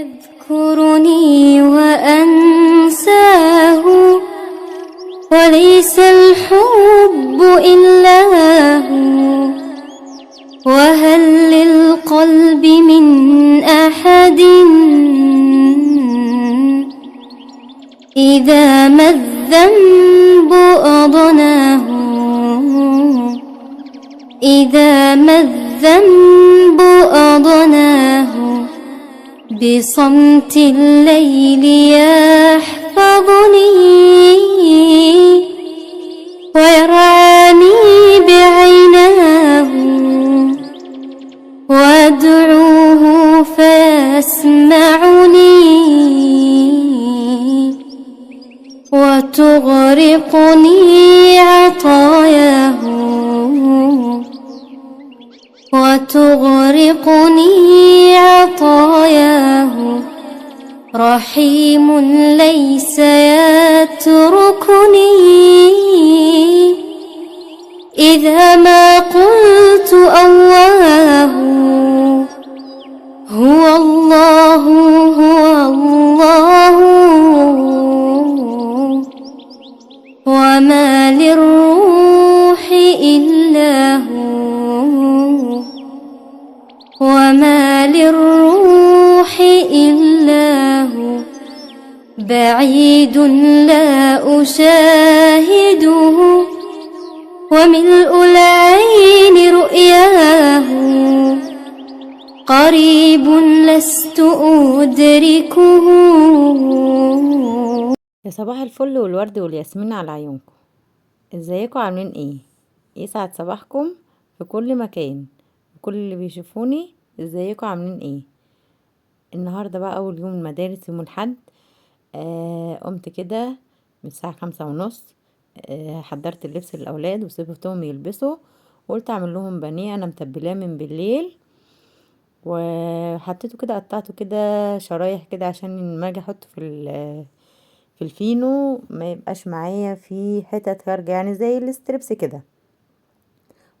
يذكرني وأنساه، وليس الحب إلا هو. وهل للقلب من أحد إذا ما الذنب أضناه، إذا ما الذنب أضناه، بصمت الليل يحفظني ويرعاني بعيناه، وأدعوه فيسمعني وتغرقني عطاياه، وتغرقني عطاياه. رحيم ليس يتركني إذا ما قلت أواه. هو الله هو الله، وما للروح إلا هو، وما للروح إلا هو. بعيد لا أشاهده، وملء العين رؤياه، قريب لست أدركه. يا صباح الفل والورد والياسمين على عيونكم. ازيكم عاملين ايه؟ يسعد صباحكم في كل مكان، وكل اللي بيشوفوني ازيكم عاملين ايه؟ النهارده بقى اول يوم المدارس، يوم الاحد. قمت كده من الساعه 5:30. حضرت اللبس للاولاد وسيبتهم يلبسوا، وقلت اعمل لهم بانيه انا متبلاه من بالليل، وحطيته كده، قطعته كده شرايح كده عشان لما اجي احطه في الفينو ما يبقاش معايا في حتت خارجه، يعني زي الاستريبس كده.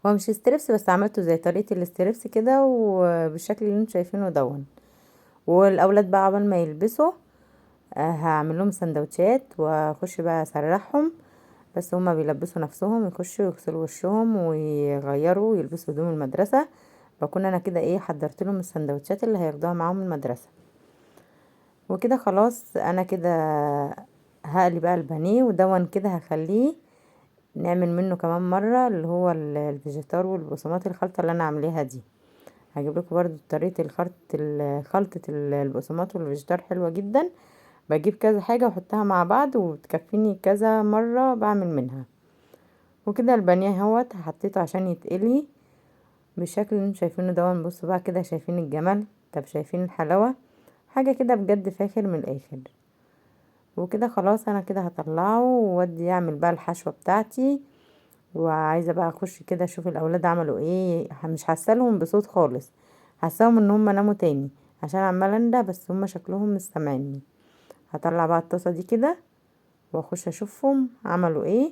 هو مش استريبس، بس عملته زي طريقه الاستريبس كده وبالشكل اللي انتوا شايفينه دون. والاولاد بقى عقبال ما يلبسوا هعمل لهم سندوتشات واخش بقى اسرحهم، بس هما بيلبسوا نفسهم يخشوا يغسلوا وشهم ويغيروا ويلبسوا هدوم المدرسه. بكون انا كده ايه حضرت لهم السندوتشات اللي هياخدوها معاهم المدرسه. وكده خلاص انا كده هقلي بقى البانيه ودون كده هخليه نعمل منه كمان مرة، اللي هو الفيجيتار والبقسماط الخلطة اللي انا عاملاها دي. هجيب لكم برضو طريقة خلطة البقسماط والفيجيتار حلوة جدا. بجيب كذا حاجة واحطها مع بعض وتكفيني كذا مرة بعمل منها. وكده البانيه اهوت حطيته عشان يتقلي بالشكل اللي انتوا شايفينه دون. بصوا بقى كده، شايفين الجمال؟ طب شايفين الحلاوة؟ حاجة كده بجد فاخر من الاخر. وكده خلاص انا كده هطلعه وودي اعمل بقى الحشوة بتاعتي. وعايزة بقى اخش كده اشوف الاولاد عملوا ايه. مش حاسالهم بصوت خالص، حاساهم ان هم ناموا تاني عشان عمالة انده، بس هم شكلهم مش سامعيني. هطلع بقى الطاسة دي كده واخش اشوفهم عملوا ايه.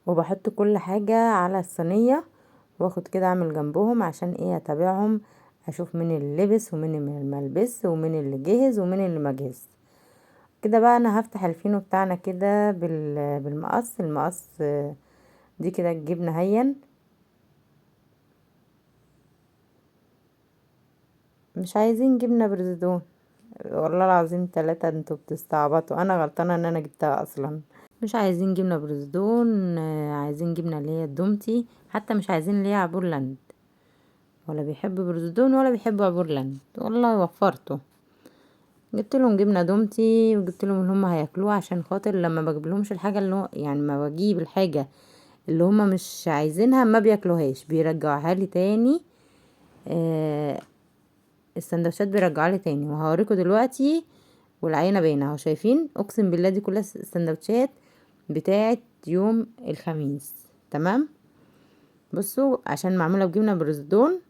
وبحط كل حاجة على الصينية واخد كده اعمل جنبهم عشان ايه اتابعهم، اشوف مين اللي لبس ومين اللي ملبس ومين اللي جهز ومين اللي مجهز. كده بقى انا هفتح الفينو بتاعنا كده المقص دي كده الجبنة هين. مش عايزين جبنة برزدون؟ والله العظيم 3 انتوا بتستعبطوا، انا غلطانة ان انا جبتها اصلا. مش عايزين جبنة برزدون، عايزين جبنة اللي هي الدومتي، حتى مش عايزين اللي هي عبورلاند، ولا بيحب برزدون ولا بيحب عبورلاند. والله وفرته، جبت لهم جبنه دومتي وجبت لهم اللي هم هياكلوها، عشان خاطر لما بجيب لهمش الحاجه اللي هو يعني ما بجيب الحاجه اللي هم مش عايزينها ما بياكلوهاش بيرجعوها لي تاني. السندوتشات بيرجعوها لي تاني، وهوريكم دلوقتي. والعينه باينه اهو، شايفين؟ اقسم بالله دي كلها السندوتشات بتاعه يوم الخميس. تمام، بصوا عشان معموله بجبنه برزدون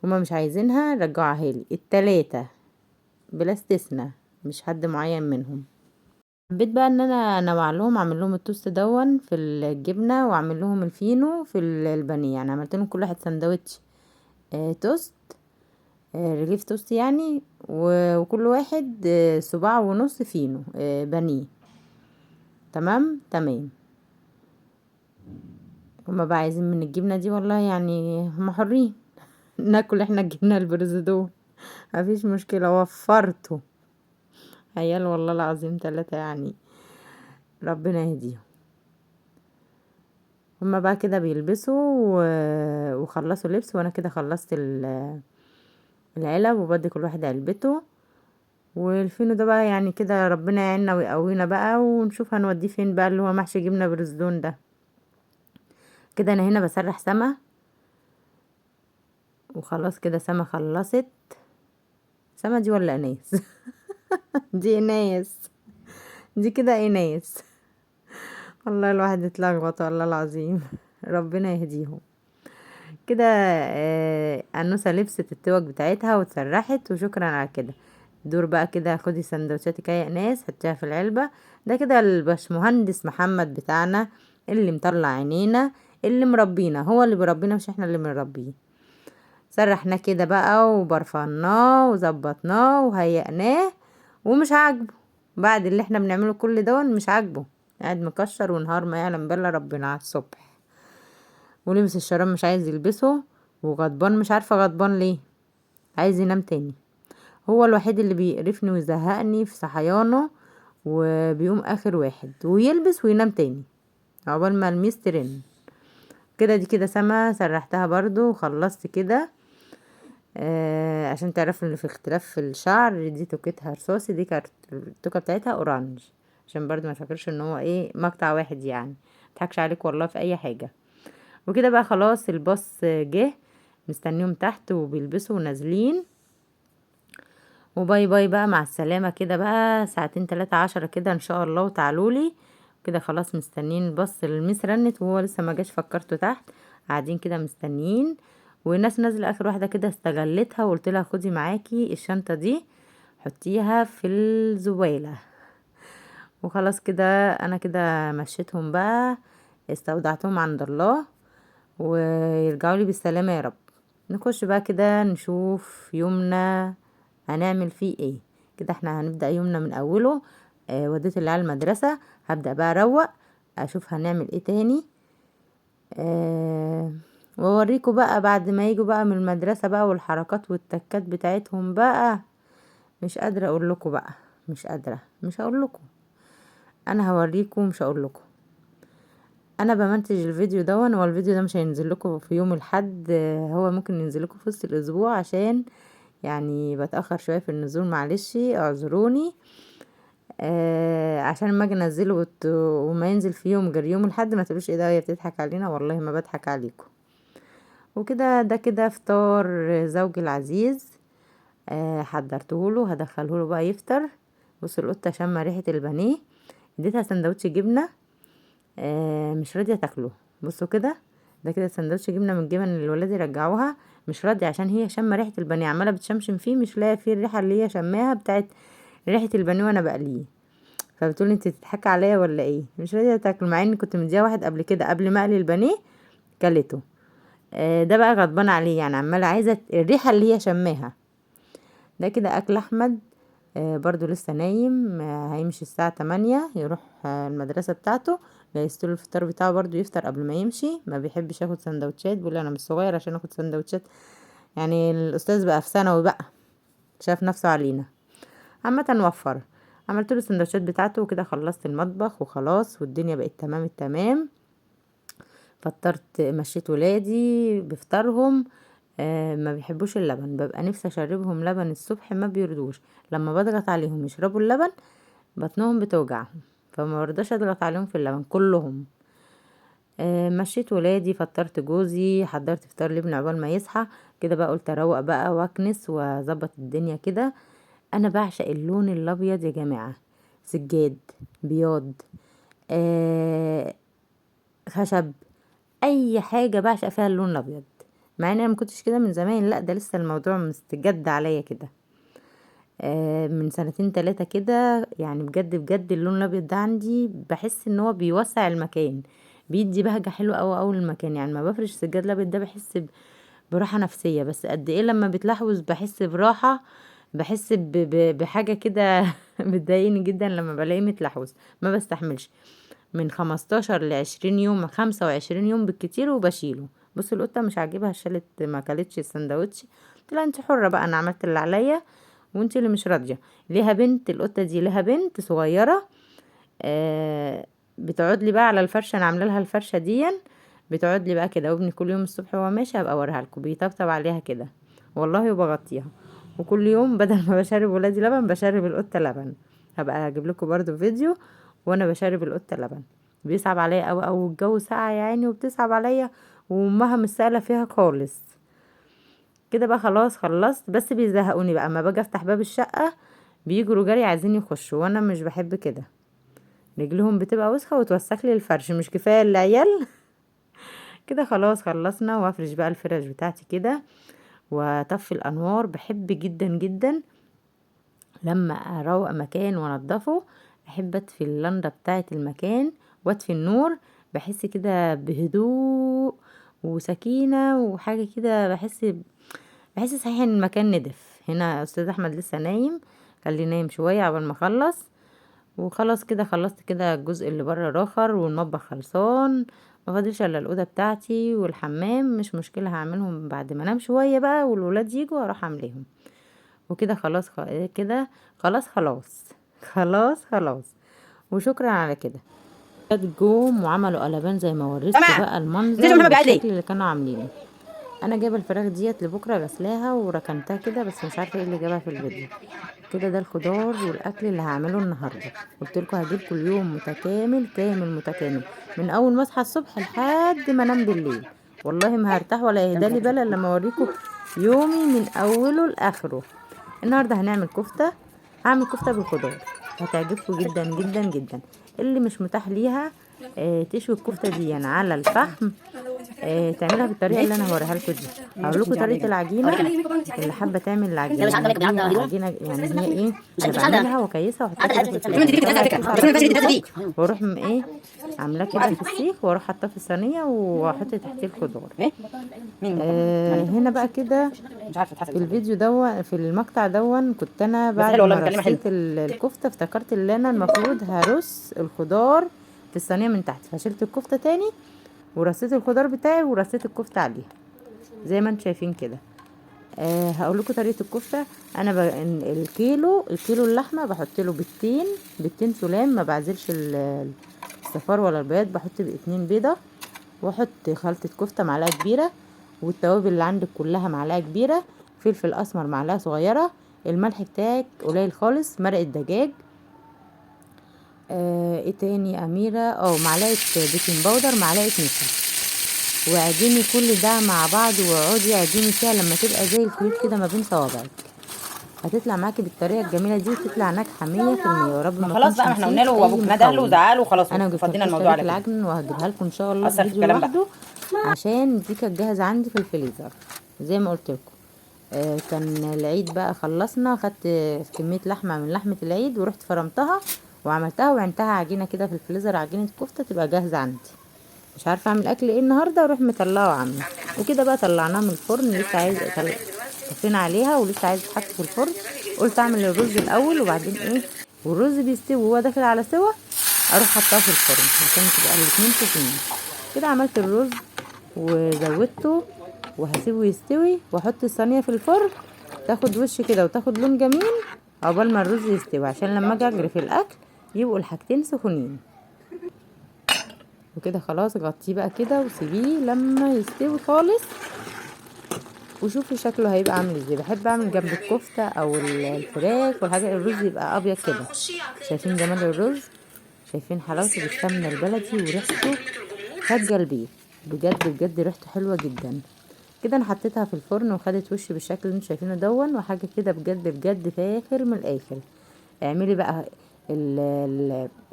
هما مش عايزينها رجعوها لي التلاتة بلا استثناء، مش حد معين منهم. حبيت بقى ان انا انوع لهم، اعمل لهم التوست دون في الجبنه واعمل لهم الفينو في البانيه. يعني عملت لهم كل واحد سندوتش توست رغيف توست يعني، وكل واحد صباع ونص فينو بانيه. تمام. هما بقى عايزين من الجبنة دي، والله يعني هما حرين. ناكل احنا الجبنة البرزدون، مفيش مشكلة، وفرته عيال والله العظيم 3 يعني، ربنا يهديهم. هما بقى كده بيلبسوا وخلصوا لبس، وانا كده خلصت العلب، وبدي كل واحد علبته. والفينو ده بقى يعني كده ربنا يعيننا ويقوينا بقى، ونشوف هنوديه فين بقى، اللي هو محشي جبنة برزدون ده. كده انا هنا بسرح سما، وخلاص كده سما خلصت. سما دي ولا ايناس؟ دي ايناس، دي كده ايناس. والله الواحد اتلخبط والله العظيم. ربنا يهديهم. كده انوسة لبست التوك بتاعتها واتسرحت، وشكرا على كده. دور بقى كده، خدي سندوتشاتك يا ايناس، حطيها في العلبة. ده كده الباشمهندس محمد بتاعنا، اللي مطلع عينينا، اللي مربينا، هو اللي بيربينا مش احنا اللي بنربيه. سرحناه كده بقى، وبرفناه وظبطناه وهيئناه، ومش عاجبه. بعد اللي احنا بنعمله كل ده مش عاجبه، قاعد مكشر ونهار ما يعلم بالله ربنا على الصبح. ولبس الشراب مش عايز يلبسه، وغضبان، مش عارفة غضبان ليه، عايز ينام تاني. هو الوحيد اللي بيقرفني ويزهقني في صحيانه، وبيقوم اخر واحد ويلبس وينام تاني عقبال ما الميس ترن. كده دي كده سما سرحتها برضو وخلصت كده. عشان تعرفوا ان في اختلاف في الشعر، دي توكتها رصاصي، دي كانت التوكة بتاعتها اورانج، عشان برضو ما فاكرش ان هو ايه مقطع واحد يعني، مضحكش عليك والله في اي حاجة. وكده بقى خلاص الباص جه، مستنيهم تحت وبيلبسوا ونازلين. وباي باي بقى، مع السلامة كده بقى، ساعتين 3 10 كده ان شاء الله، وتعالولي كده. خلاص مستنيين الباص، الميس رنت وهو لسه ما جاش، فكرته تحت، قاعدين كده مستنيين. والناس نازله اخر واحده كده، استغلتها وقلت لها خدي معاكي الشنطه دي، حطيها في الزباله. وخلاص كده انا كده مشيتهم بقى، استودعتهم عند الله، ويرجعوا لي بالسلامه يا رب. نخش بقى كده نشوف يومنا هنعمل فيه ايه. كده احنا هنبدأ يومنا من اوله. وديت العيال المدرسة، هبدأ بقى اروق، اشوف هنعمل ايه تاني. واوريكم بقى بعد ما يجوا بقى من المدرسة بقى، والحركات والتكات بتاعتهم بقى. مش قادرة اقول لكم بقى، مش قادرة، مش هقول لكم، انا هوريكم، مش هقول لكم. انا بمنتج الفيديو ده، هو الفيديو ده مش هينزل لكم في يوم الحد، هو ممكن ينزل لكم في وسط الاسبوع، عشان يعني بتأخر شوية في النزول، معلش اعذروني. عشان ما اجي انزله وما ينزل في يوم غير يوم الحد، ما تقولوش ايه ده هي بتضحك علينا، والله ما بضحك عليكم. وكده ده كده فطار زوجي العزيز، حضرته له، هدخله له بقى يفطر. بصوا القطه شامه ريحه البانيه، اديتها سندوتش جبنه، مش راضيه تاكله. بصوا كده، ده كده سندوتش جبنه من الجبن اللي الولاد يرجعوها، مش راضيه، عشان هي شامه ريحه البانيه، عماله بتشمشم فيه، مش لاقيه فيه الريحه اللي هي شماها بتاعت ريحه البانيه وانا بقليه. فبتقولي انت تضحكي عليا ولا ايه، مش راضيه تاكل، مع اني كنت مديها واحد قبل كده قبل ما اقلي البانيه، كلته. ده بقى غضبان عليه، يعني عماله عايزه الريحه اللي هي شماها. ده كده اكل احمد، برضو لسه نايم، هيمشي الساعه 8 يروح المدرسه بتاعته، جهزتله الفطار بتاعه برضو يفطر قبل ما يمشي، ما بيحبش ياخد سندوتشات، بيقول انا مش صغير عشان اخد سندوتشات، يعني الاستاذ بقى في ثانوي بقى، شاف نفسه علينا. عامه نوفر. عملت له السندوتشات بتاعته، وكده خلصت المطبخ وخلاص، والدنيا بقت تمام التمام. فطرت، مشيت ولادي بفطارهم، ما بيحبوش اللبن، ببقى نفسي اشربهم لبن الصبح ما بيردوش، لما بضغط عليهم يشربوا اللبن بطنهم بتوجعهم، فما برضاش اضغط عليهم في اللبن كلهم. مشيت ولادي، فطرت جوزي، حضرت فطار لابني عقبال ما يصحى. كده بقى قلت اروق بقى واكنس واظبط الدنيا كده. انا بعشق اللون الابيض يا جماعه، سجاد، بياض، آه خشب، اي حاجه بعشق فيها اللون الابيض، مع ان انا ما كنتش كده من زمان، لا ده لسه الموضوع مستجد عليا كده. من سنتين 3 كده يعني، بجد بجد اللون الابيض ده عندي بحس ان هو بيوسع المكان، بيدي بهجه حلوه قوي قوي للمكان، يعني ما بفرش السجاد الابيض ده بحس براحة نفسية. بس قد ايه لما بتلحوز بحس براحة، بحس بحاجة كده بتضايقني جدا لما بلاقيه متلحوز، ما بستحملش. من 15 ل20 يوم، 25 يوم بالكتير وبشيله. بص القطة مش عاجبها، شالت ما كلتش السندوتش. قلت لها انت حرة بقى، انا عملت اللي عليا وانت اللي مش راضية. ليها بنت القطة دي، ليها بنت صغيرة بتقعد لي بقى على الفرشة، انا عامله لها الفرشة دي، بتقعد لي بقى كده. وابني كل يوم الصبح وهو ماشي هبقى اوريها لكم، بيطبطب عليها كده والله وبغطيها. وكل يوم بدل ما بشرب ولادي لبن بشرب القطة لبن. هبقى اجيب لكم برضو فيديو وانا بشرب القطة لبن. بيصعب عليا او الجو ساقع يا عيني وبتصعب عليا، وامها مش سائله فيها خالص. كده بقى خلاص خلصت، بس بيزهقوني بقى اما باجي افتح باب الشقة بيجروا جري عايزين يخشوا، وانا مش بحب كده. رجلهم بتبقى وسخة وتوسخ لي الفرش، مش كفاية العيال. كده خلاص خلصنا، وافرش بقى الفرش بتاعتي كده واطفي الانوار. بحب جدا جدا لما اروق مكان وانضفه، احب اطفي اللمبه بتاعه المكان واطفي النور. بحس كده بهدوء وسكينه وحاجه كده. بحس صحيح ان المكان ندف. هنا استاذ احمد لسه نايم، قال لي نايم شويه قبل ما اخلص. وخلاص كده خلصت كده الجزء اللي بره راخر، والمطبخ خلصان. ما فاضلش الا الاوضه بتاعتي والحمام، مش مشكله هعملهم بعد ما انام شويه بقى والولاد يجوا اروح اعملهم. وكده خلاص كده خلاص خلاص خلاص خلاص. وشكرا على كده. جم وعملوا قلبان زي ما وريتكم بقى المنظر والشكل اللي كانوا عاملينه. انا جايبه الفراخ ديت لبكره غسلاها وركنتها كده، بس مش عارفه ايه اللي جابها في الفيديو. كده ده الخضار والاكل اللي هعمله النهارده. قلت لكم هجيلكم اليوم متكامل كامل متكامل، من اول ما اصحى الصبح لحد ما انام بالليل. والله ما هرتاح ولا يهدالي بال الا لما اوريكم يومي من اوله لاخره. النهارده هنعمل كفته. هعمل كفته بالخضار، هتعجبكم جدا جدا جدا. اللي مش متاح ليها تشوي الكفته دي على الفحم، تعملها بالطريقه اللي انا هوريها لكم دي. هقول لكم طريقه العجينه. اللي حابه تعمل العجينه العجينه يعني هي ايه، انا بعملها واكيسها واحطها كده في الفريزر، واروح ايه عاملاه كده في السيخ، واروح حاطاه في الصينيه واحط تحتيه الخضار. هنا بقى كده في الفيديو دون، في المقطع دون، كنت انا بعد ما رصيت الكفته افتكرت ان انا المفروض هرص الخضار في الصينيه من تحت، فشلت الكفته تاني ورصيت الخضار بتاعي ورصيت الكفته عليها زي ما انتم شايفين كده. هقول لكم طريقه الكفته. انا الكيلو اللحمه بحط له بيضتين سلام، ما بعزلش الصفار ولا البياض، بحط 2 بيضه، واحط خلطه كفته معلقه كبيره، والتوابل اللي عندك كلها معلقه كبيره، فلفل اسمر معلقه صغيره، الملح بتاعك قليل خالص، مرقه دجاج، ايه تاني يا اميره، معلقه بيكنج باودر، معلقه نشا. واعجني كل ده مع بعض، واقعدي اعجني فيها لما تبقى زي الخيوط كده ما بين صوابعك. هتطلع معاكي بالطريقه الجميله دي، وتطلع ناجحه 100%. يا رب ما خلاص بقى، ما احنا قلنا له وابوك ندهله وزعله وخلاص، انا فضينا الموضوع على كده. العجن وهجيبها لكم ان شاء الله في فيديو لوحده، عشان دي كانت جاهزه عندي في الفريزر زي ما قلت لكم. كان العيد بقى خلصنا، خدت كميه لحمه من لحمه العيد ورحت فرمتها وعملتها وعنتها عجينه كده في الفريزر، عجينه كفته تبقى جاهزه عندي. مش عارفه اعمل اكل ايه النهارده، اروح مطلعه وعامله. وكده بقى طلعناه من الفرن، لسه عايز طفينا عليها ولسه عايز يتحط في الفرن. قلت اعمل الرز الاول وبعدين ايه، والرز بيستوي وهو داخل على سوا اروح حطاه في الفرن عشان تبقى الاتنين سخنين. كده عملت الرز وزودته وهسيبه يستوي، واحط الصينيه في الفرن تاخد وش كده وتاخد لون جميل عقبال ما الرز يستوي، عشان لما اجي اجري في الاكل يبقوا الحاجتين سخنين. وكده خلاص غطيه بقى كده وسيبيه لما يستوي خالص، وشوفي شكله هيبقى عامل ازاي. بحب اعمل جنب الكفته او الفراخ والحاجه الرز يبقى ابيض كده. شايفين جمال الرز، شايفين حلاوته بالسمنه البلدي وريحته خارجه البيت، بجد بجد ريحته حلوه جدا. كده انا حطيتها في الفرن وخدت وش بالشكل اللي انتوا شايفينه دون، وحاجه كده بجد بجد فاخر من الاخر. اعملي بقى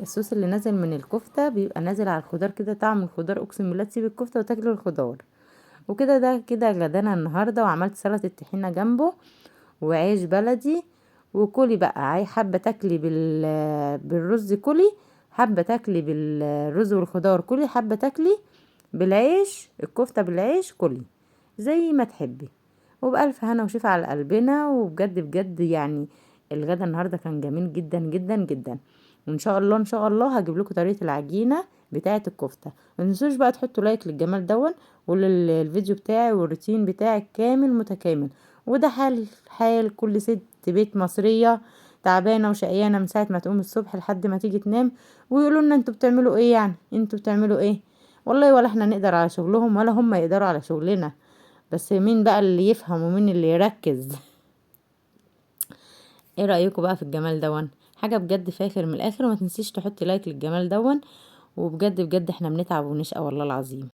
الصوص اللي نازل من الكفته بيبقى نازل على الخضار كده، طعم الخضار اقسم بالله تسيب الكفته وتاكلي الخضار. وكده ده كده غدانا النهارده، وعملت سلطه الطحينه جنبه وعيش بلدي. وكلي بقى، حابه تاكلي بالرز كلي، حابه تاكلي بالرز والخضار كلي، حابه تاكلي بالعيش الكفته بالعيش كلي. زي ما تحبي. وبألف هنا وشفا على قلبنا. وبجد بجد يعني الغدا النهارده كان جميل جدا جدا جدا. وان شاء الله ان شاء الله هجيب لكم طريقه العجينه بتاعه الكفته. ما تنسوش بقى تحطوا لايك للجمال دون وللفيديو بتاعي والروتين بتاعي كامل متكامل. وده حال كل ست بيت مصريه تعبانه وشقيانه من ساعه ما تقوم الصبح لحد ما تيجي تنام، ويقولوا لنا انتوا بتعملوا ايه؟ يعني انتوا بتعملوا ايه؟ والله ولا احنا نقدر على شغلهم ولا هم يقدروا على شغلنا، بس مين بقى اللي يفهم ومين اللي يركز؟ ايه رأيكم بقى في الجمال دون؟ حاجة بجد فاخر من الاخر. وما تنسيش تحطي لايك للجمال دون. وبجد بجد احنا بنتعب ونشقى والله العظيم.